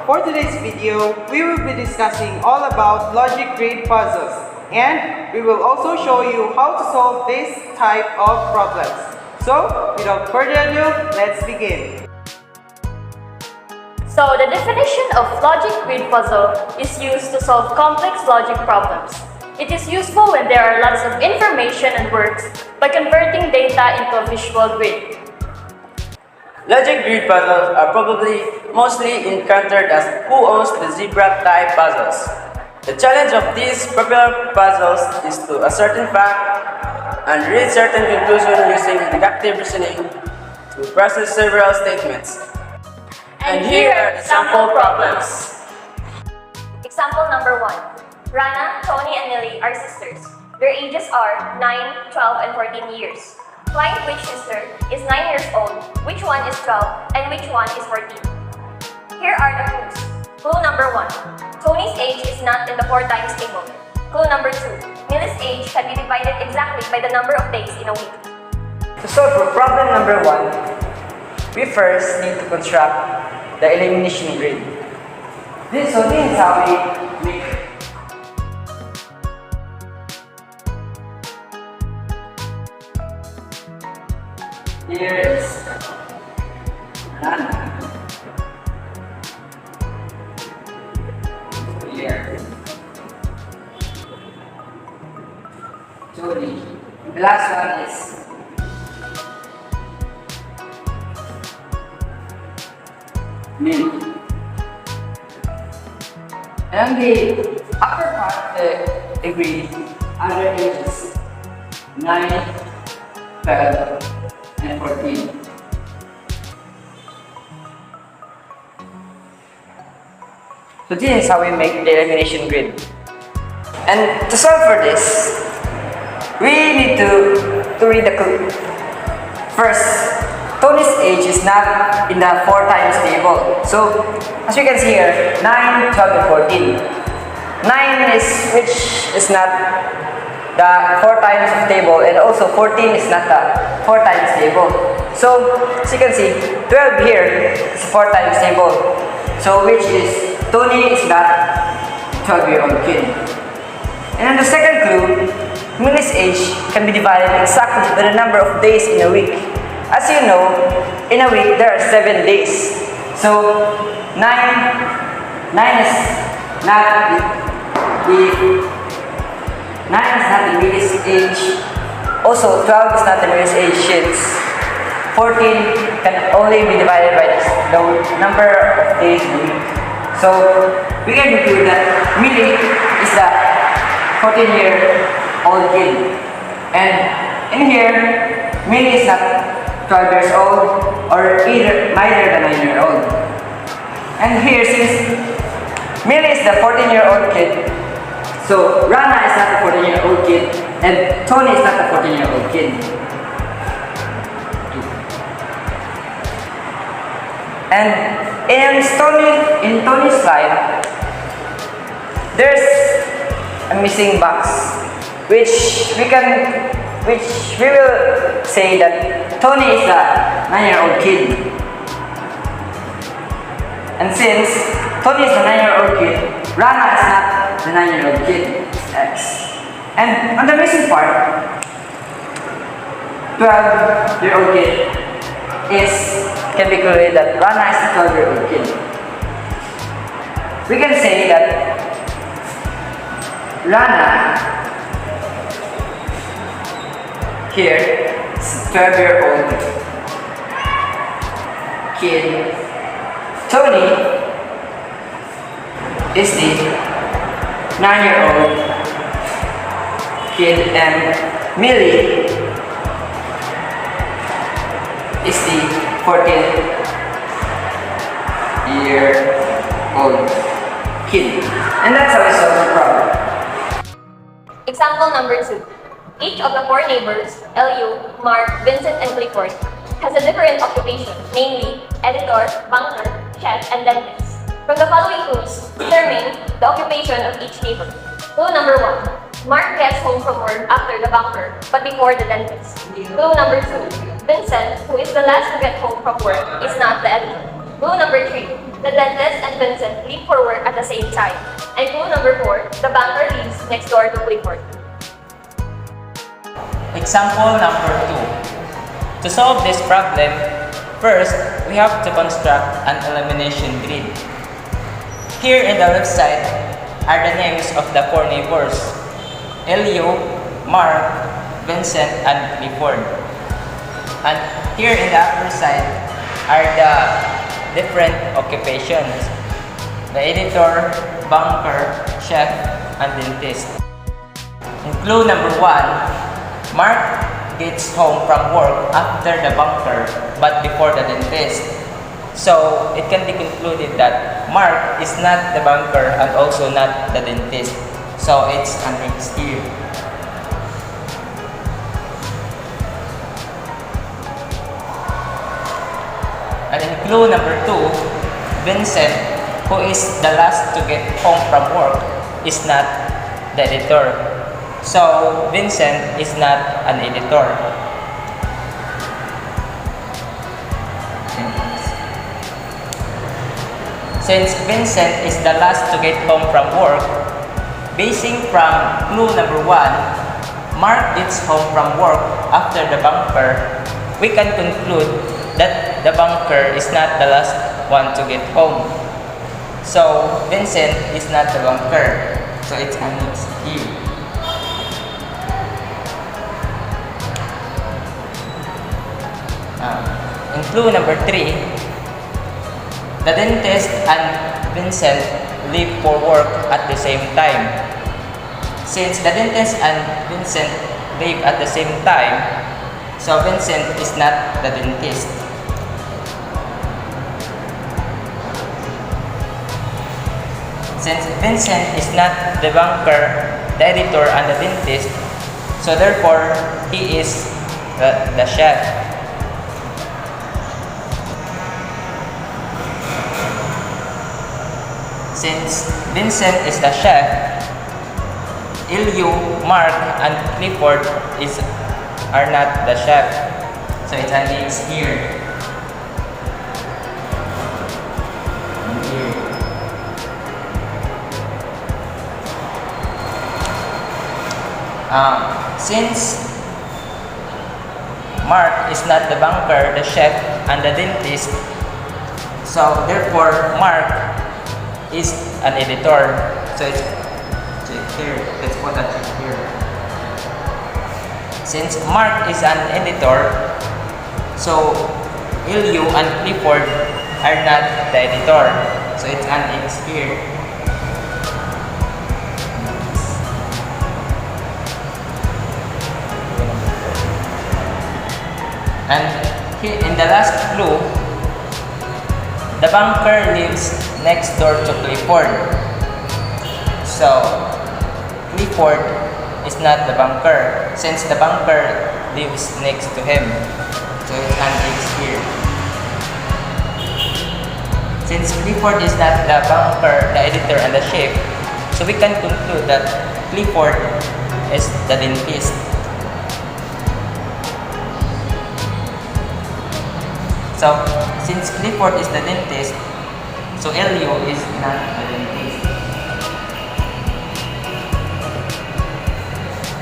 For today's video, we will be discussing all about logic grid puzzles, and we will also show you how to solve this type of problems. So, without further ado, let's begin. So, the definition of logic grid puzzle is used to solve complex logic problems. It is useful when there are lots of information and words by converting data into a visual grid. Logic grid puzzles are probably mostly encountered as who owns the zebra type puzzles. The challenge of these popular puzzles is to ascertain fact and reach certain conclusion using deductive reasoning to process several statements. And here are the sample problems. Example number 1. Rana, Tony, and Millie are sisters. Their ages are 9, 12, and 14 years. Find which sister is 9 years old, which one is 12, and which one is 14. Here are the clues. Clue number 1. Tony's age is not in the 4 times table. Clue number 2. Millie's age can be divided exactly by the number of days in a week. To solve for problem number 1, we first need to construct the elimination grid. This is how we make here is Rana. Here. Tony. The last one is Millie. And the upper part agreed other ages 9, 12, and 14. So this is how we make the elimination grid. And to solve for this, we need to read the clue. First, Tony's age is not in the 4 times table. So as you can see here, 9, 12, and 14. 9 is which is not the 4 times table, and also 14 is not the 4 times table. So as you can see, 12 here is 4 times table. So which is Tony is that 12-year-old kid. And then the second clue, Millie's age can be divided exactly by the number of days in a week. As you know, in a week there are 7 days. So 9 is not the Millie's age. Also 12 is not the Millie's age since 14 can only be divided by the number of days in a week. So we can conclude that Millie is the 14-year-old kid. And in here, Millie is not 12 years old or neither the 9-year-old. And here, since Millie is the 14-year-old kid, so Rana is not the 14-year-old kid, and Tony is not the 14-year-old kid. And in Tony's slide, there's a missing box, which we will say that Tony is the 9-year-old kid. And since Tony is the 9-year-old kid, Rana is not the 9-year-old kid, X. And on the missing part, 12-year-old kid can be concluded that Rana is the 12-year-old kid. We can say that Rana here is a 12-year-old kid. Tony is the 9-year-old kid, and Millie is the 14-year-old kid. And that's how we solve the problem. Example number 2. Each of the 4 neighbors, Lu, Mark, Vincent, and Clifford, has a different occupation, namely editor, banker, chef, and dentist. From the following clues, determine the occupation of each neighbor. Clue number 1. Mark gets home from work after the banker, but before the dentist. Clue number 2. Vincent, who is the last to get home from work, is not the editor. Clue number 3. the dentist and Vincent leave for work at the same time. And clue number 4, the banker lives next door to Clifford. Example number 2. To solve this problem, first, we have to construct an elimination grid. Here in the left side are the names of the 4 neighbors: Elio, Mark, Vincent, and Clifford. And here in the upper side are the different occupations: the editor, banker, chef, and dentist. In clue number 1, Mark gets home from work after the banker but before the dentist. So it can be concluded that Mark is not the banker and also not the dentist. So it's an X here. And in clue number 2, Vincent, who is the last to get home from work, is not the editor. So Vincent is not an editor. Since Vincent is the last to get home from work, basing from clue number 1, Mark gets home from work after the banker, we can conclude that the banker is not the last one to get home. So Vincent is not the banker. So it's an X here. In clue number 3, the dentist and Vincent leave for work at the same time. Since the dentist and Vincent leave at the same time, so Vincent is not the dentist. Since Vincent is not the banker, the editor, and the dentist, so therefore he is the chef. Since Vincent is the chef, Elio, Mark, and Clifford are not the chef. So it's an X here. And here. Since Mark is not the banker, the chef, and the dentist, so therefore Mark is an editor. So it's check here. Let's put a check here. Since Mark is an editor, so Elio and Clifford are not the editor. So it's an X here. And here in the last clue, the banker lives next door to Clifford. So, Clifford is not the banker since the banker lives next to him. So, it's an X here. Since Clifford is not the banker, the editor, and the chef, so we can conclude that Clifford is the dentist. So, since Clifford is the dentist, so Elio is not the dentist.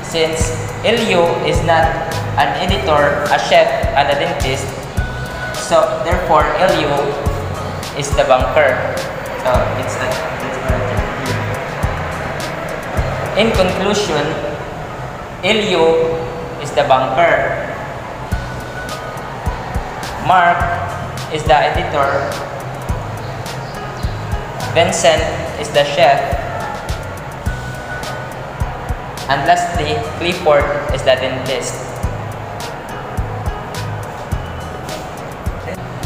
Since Elio is not an editor, a chef, and a dentist, so therefore Elio is the banker. So it's here. In conclusion, Elio is the banker. Mark is the editor. Vincent is the chef. And lastly, Clifford is the dentist.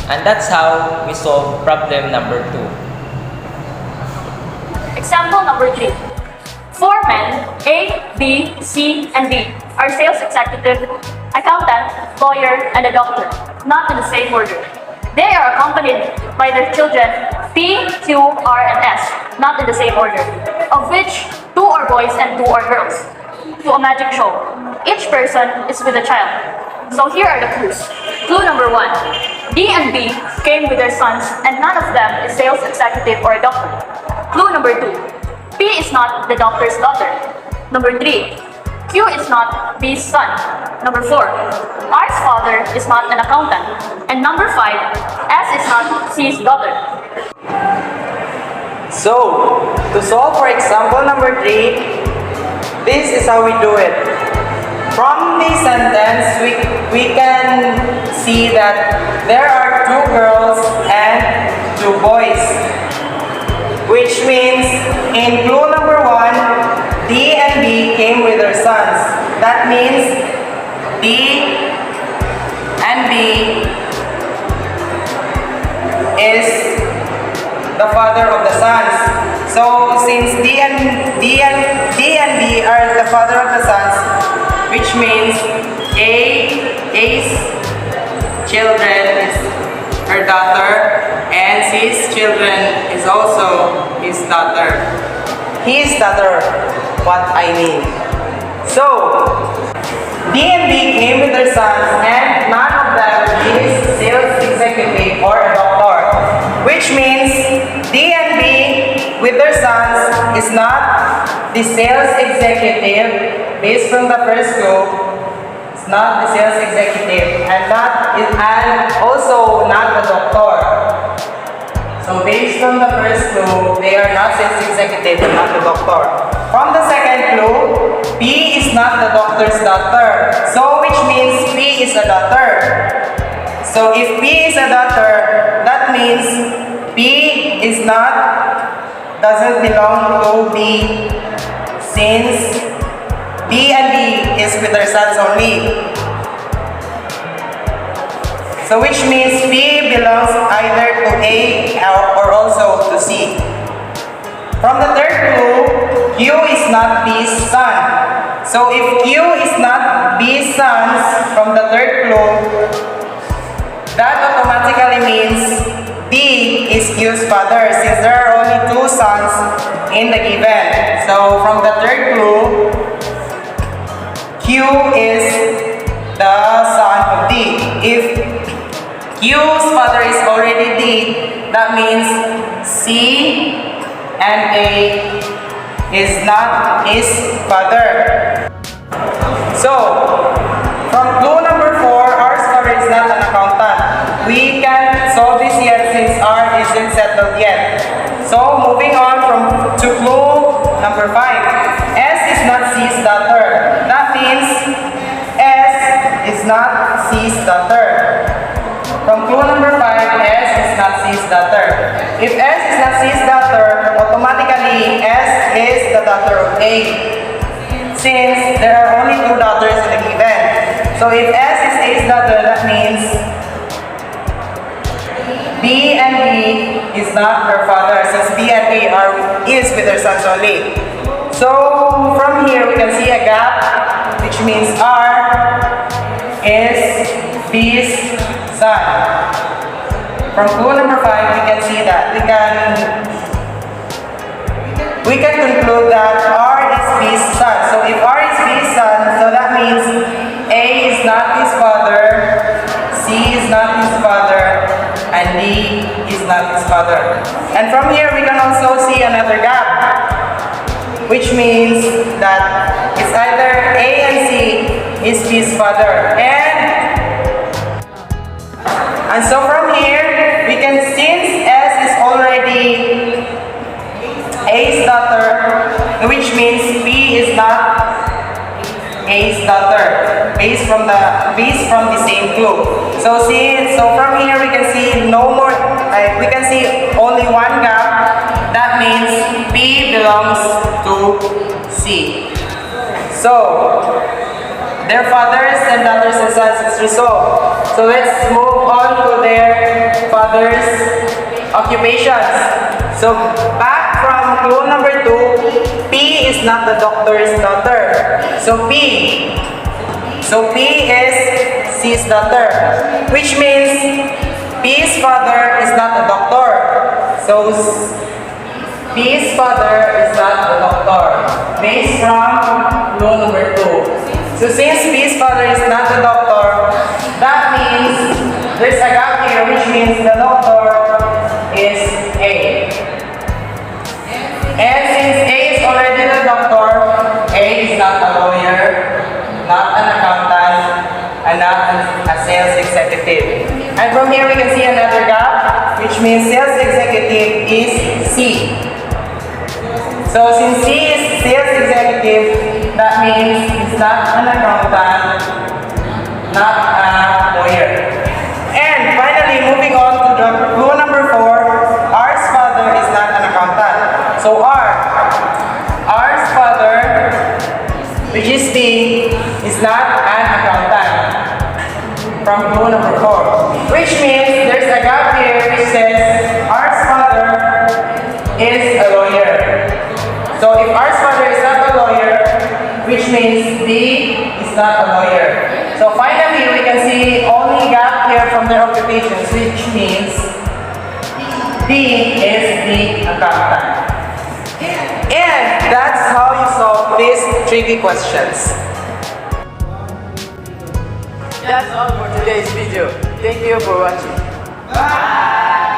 And that's how we solve problem number 2. Example number 3. 4 men, A, B, C, and D, are sales executive, accountant, lawyer, and a doctor, not in the same order. They are accompanied by their children P, Q, R, and S, not in the same order, of which 2 are boys and 2 are girls, to a magic show. Each person is with a child. So here are the clues. Clue number 1. D and B came with their sons, and none of them is sales executive or a doctor. Clue number 2. P is not the doctor's daughter. Number 3. Q is not B's son. Number 4. R's father is not an accountant. And number 5. S is not C's daughter. So, to solve for example number 3, this is how we do it. From the sentence, we can see that there are 2 girls and 2 boys. Which means, in clue number 1, D and B came with their sons. That means, D and B is the father of the sons. So since D and B are the father of the sons, which means A's children is her daughter, and C's children is also his daughter. His daughter, what I mean. So D and B came with their sons, and none of them is sales executive or a doctor. Which means D and B with their sons is not the sales executive based from the first clue. It's not the sales executive and also not the doctor. So based from the first clue, they are not sales executive and not the doctor. From the second clue, P is not the doctor's daughter. So which means P is a daughter. So if P is a daughter, that means P doesn't belong to B, since B and B is with their sons only. So which means P belongs either to A or also to C. From the third clue, Q is not B's son. So if Q is not B's sons from the third clue, that automatically means D is Q's father, since there are only 2 sons in the given. So from the third clue, Q is the son of D. If Q's father is already D, that means C and A is not his father. So, from clue number 4, R's father is not an accountant. We can't solve this yet since R isn't settled yet. So, moving on to clue number 5. S is not C's daughter. That means S is not C's daughter. From clue number 5, S is not C's daughter. If S is not C's daughter, automatically S is the daughter of A, since there are only 2 daughters in the given. So if S is A's daughter, that means B and B is not her father, since B and A is with their sons only. So from here we can see a gap, which means R is B's son. From clue number 5, we can see that we can conclude that R is B's son. So if R is B's son, so that means A is not his father, C is not his father, and D is not his father. And from here we can also see another gap, which means that it's either A and C is B's father. And so from here, we can, since S is already A's daughter, which means B is not A's daughter, based from the same clue. So from here we can see we can see only one gap. That means B belongs to C. So their fathers and daughters and sons is resolved. So let's move on to their fathers' occupations. So back from clue number 2, P is not the doctor's daughter. So P is C's daughter, which means P's father is not a doctor. So P's father is not a doctor, based from clue number 2. So since P's father is not a doctor, that means there's a gap here here, which means the doctor is A. And since A is already the doctor, A is not a lawyer, not an accountant, and not a sales executive. And from here we can see another gap, which means sales executive is C. So since C is sales executive, that means it's not an accountant, not a lawyer. And finally, moving on to the clue number 4, R's father is not an accountant. So R's father, which is D, is not an accountant. From clue number 4, which means there's a gap here which says R's father is a lawyer. So if R's father is not a lawyer, which means D is not a lawyer. So finally, we can see only gap here from their occupations, which means D is the accountant. And that's how you solve these tricky questions. That's all for today's video. Thank you for watching. Bye!